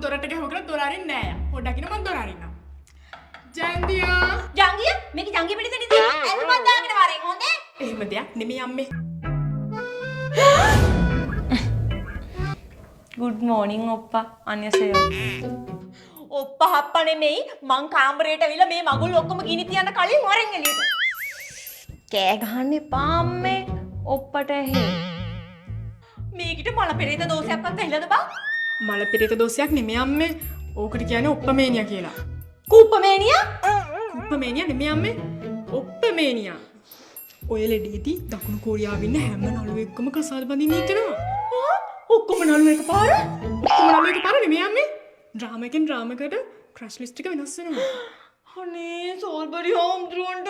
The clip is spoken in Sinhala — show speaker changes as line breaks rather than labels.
දොරට ගහුවකලා දොර අරින්නේ නෑ යා. පොඩ්ඩක් ඉන්න මම දොර අරින්නම්. ජන්දියා.
ජංගිය මේක ජංගිය පිටින් තියෙන ඇල් මන් දාගෙන වරෙන් හොඳේ.
එහෙම දෙයක් නෙමෙයි අම්මේ.
good morning ඔප්පා අනියසයෝ. ඔප්පා හප්පා නෙමෙයි මං කාමරේට ඇවිල්ලා මේ මගුල් ඔක්කොම ගිනි තියන්න කලින් වරෙන් එළියට. කෑ ගහන්න එපා අම්මේ. ඔප්පට ඇහි. මේකිට මල පෙරේත දෝෂයක්වත් ඇහිලාද බං?
මල පෙරේත දෝෂයක් නෙමෙයි අම්මේ. ඕකට කියන්නේ ඔප්පමේනියා කියලා.
කූපමේනියා?
කුප්පමේනියා නෙමෙයි අම්මේ. ඔප්පමේනියා. ඔය ලෙඩේදී දකුණු කොරියාවේ ඉන්න හැම නළුවෙක්ම කසාද බඳින්න හිතනවා. ඔක්කොම නළුව එකපාර? ඔක්කොම නළුව එකපාර නෙමෙයි අම්මේ. ඩ්‍රාමා එකෙන් ඩ්‍රාමාකට ක්‍රෂ් ලිස්ට් එක වෙනස් වෙනවා.
අනේ සෝල්බරි හාමුදුරුවන්ට